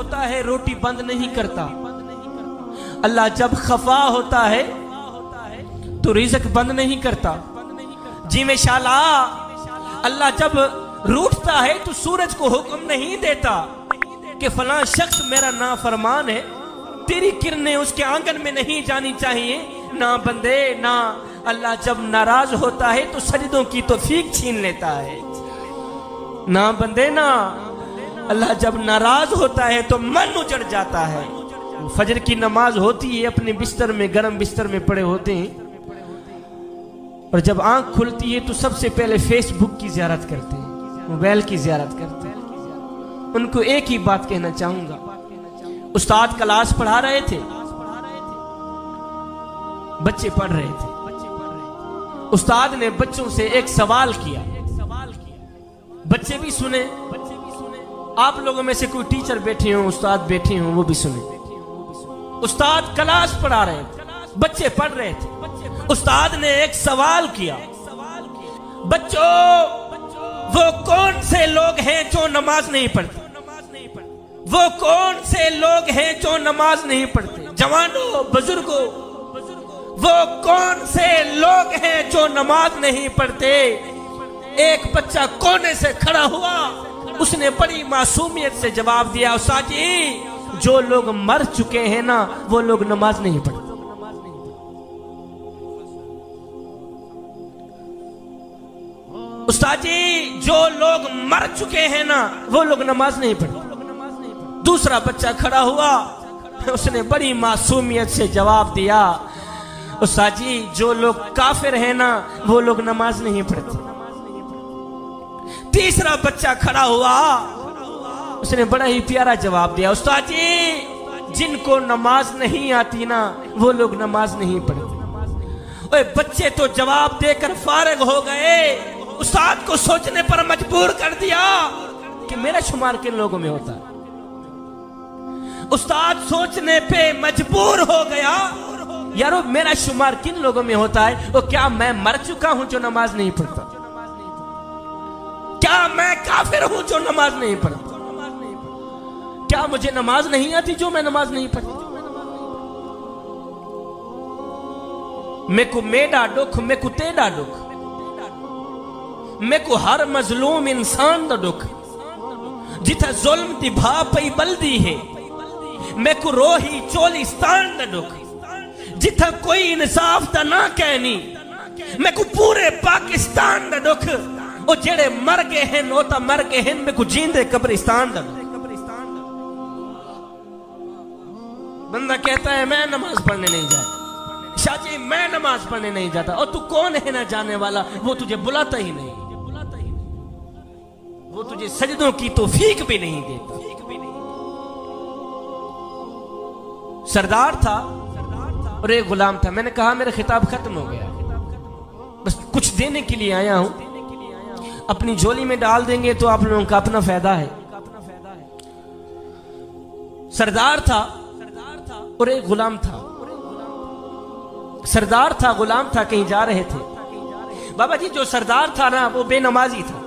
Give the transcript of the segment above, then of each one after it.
होता है रोटी बंद नहीं करता, अल्लाह जब खफा होता है तो रिज़्क बंद नहीं करता। जी में शाला अल्लाह जब रूठता है तो सूरज को हुक्म नहीं देता कि फलां शख्स मेरा नाफरमान है, तेरी किरणें उसके आंगन में नहीं जानी चाहिए। ना बंदे ना, अल्लाह जब नाराज होता है तो सजदों की तौफीक छीन लेता है। ना बंदे ना, अल्लाह जब नाराज होता है तो मन उजड़ जाता है। फजर की नमाज होती है, अपने बिस्तर में, गर्म बिस्तर में पड़े होते हैं, और जब आंख खुलती है तो सबसे पहले फेसबुक की ज़ियारत करते हैं, मोबाइल की ज़ियारत करते हैं। उनको एक ही बात कहना चाहूंगा, उस्ताद क्लास पढ़ा रहे थे, बच्चे पढ़ रहे थे, उस्ताद ने बच्चों से एक सवाल किया, बच्चे भी सुने, आप लोगों में से कोई टीचर बैठे हो, उस्ताद बैठे हो, वो भी सुने। उस्ताद क्लास पढ़ा रहे थे, बच्चे पढ़ रहे थे, उस्ताद ने एक सवाल किया, बच्चों वो कौन से लोग हैं जो नमाज नहीं पढ़ते? वो कौन से लोग हैं जो नमाज नहीं पढ़ते? जवानों, बुजुर्गों, वो कौन से लोग हैं जो नमाज नहीं पढ़ते? एक बच्चा कोने से खड़ा हुआ, उसने बड़ी मासूमियत से जवाब दिया, उस्ताद जी जो लोग मर चुके हैं ना, वो लोग नमाज नहीं पढ़ते। उस्ताद जी जो लोग मर चुके हैं ना, वो लोग नमाज नहीं पढ़ते। दूसरा बच्चा खड़ा हुआ, उसने बड़ी मासूमियत से जवाब दिया, उस्ताद जी जो लोग काफिर हैं ना, वो लोग नमाज नहीं पढ़ते। तीसरा बच्चा खड़ा हुआ, उसने बड़ा ही प्यारा जवाब दिया, उस्ताद जी जिनको नमाज नहीं आती ना, वो लोग नमाज नहीं पढ़ते। ओए बच्चे तो जवाब देकर फारिग हो गए, उस्ताद को सोचने पर मजबूर कर दिया कि मेरा शुमार किन लोगों में होता है। उस्ताद सोचने पे मजबूर हो गया, यारो मेरा शुमार किन लोगों में होता है? वो क्या मैं मर चुका हूं जो नमाज नहीं पढ़ता? क्या मैं काफिर हूं जो नमाज नहीं पढ़ता? क्या मुझे नमाज नहीं आती जो मैं नमाज नहीं पढ़ता? मेको मेरा दुख, मेको तेरा दुख, मेको हर मजलूम इंसान दा दुख, जिथा जुल्म दी भा पई बल्दी है, मेको रोही चोलिस्तान दा दुख, जिथा कोई इंसाफ दा ना कहनी, मेको पूरे पाकिस्तान दा दुख। ओ जेड़े मर गए हैं ओ ता मर गए हैं, मेको जींदे कब्रिस्तान दा दुख। बंदा कहता है मैं नमाज पढ़ने नहीं जाता, शाहजी मैं नमाज पढ़ने नहीं जाता, और तू कौन है ना जाने वाला? वो तुझे बुलाता ही नहीं, वो तुझे सजदों की तौफीक भी नहीं देता। सरदार था और एक गुलाम था। मैंने कहा मेरा खिताब खत्म हो गया, बस कुछ देने के लिए आया हूं, अपनी झोली में डाल देंगे तो आप लोगों का अपना फायदा है। सरदार था और एक गुलाम था। सरदार था, गुलाम था, कहीं जा रहे थे। बाबा जी जो सरदार था ना वो बेनमाजी था,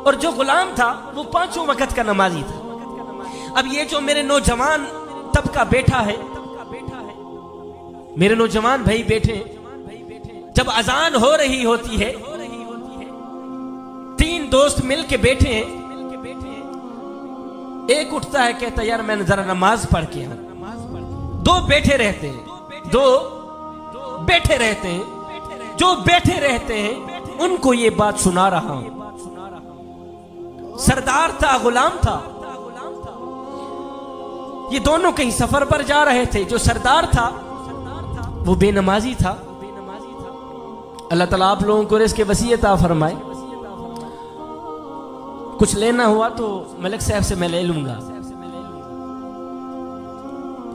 और जो गुलाम था वो 5 वक्त का नमाजी था। अब ये जो मेरे नौजवान तबका बैठा है, मेरे नौजवान भाई बैठे, जब अजान हो रही होती है, 3 दोस्त मिल के बैठे हैं, एक उठता है कहता यार मैंने जरा नमाज पढ़ के आऊं। 2 बैठे रहते हैं, 2 बैठे रहते हैं, जो बैठे रहते हैं उनको ये बात सुना रहा हूं। सरदार था, गुलाम था, ये दोनों कहीं सफर पर जा रहे थे। जो सरदार था वो बेनमाजी था। अल्लाह ताला आप लोगों को रिज़्क़ वसीयत आ फरमाए। कुछ लेना हुआ तो मलिक साहब से मैं ले लूंगा।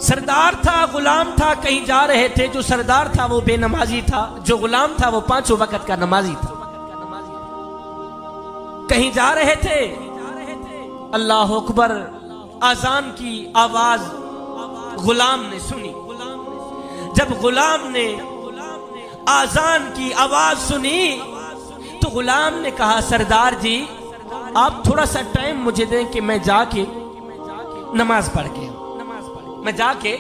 सरदार था, गुलाम था, कहीं जा रहे थे। जो सरदार था वो बेनमाजी था, जो गुलाम था वो 5 वक्त का नमाजी था। कहीं जा रहे थे, अल्लाह अकबर, आजान की आवाज गुलाम ने सुनी। जब गुलाम ने आजान की आवाज सुनी तो गुलाम ने कहा सरदार जी आप थोड़ा सा टाइम मुझे दें कि मैं जाके नमाज पढ़ के मैं जाके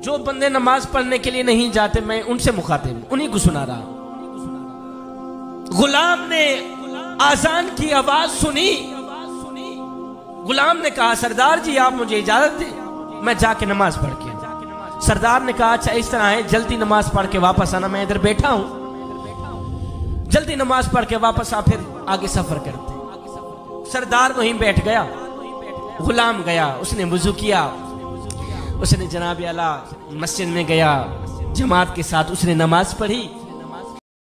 जो बंदे नमाज पढ़ने के लिए नहीं जाते मैं उनसे मुखातिब उन्हीं को सुना रहा। गुलाम ने आजान की आवाज सुनी। गुलाम ने कहा सरदार जी आप मुझे इजाजत दें, मैं जाके नमाज पढ़ के। सरदार ने कहा अच्छा इस तरह है, जल्दी नमाज पढ़ के वापस आना, मैं इधर बैठा हूं, जल्दी नमाज पढ़ के वापस आ, फिर आगे सफर करते। सरदार वहीं बैठ गया, गुलाम गया, उसने वुजू किया, उसने जनाब आला मस्जिद में गया, जमात के साथ उसने नमाज पढ़ी।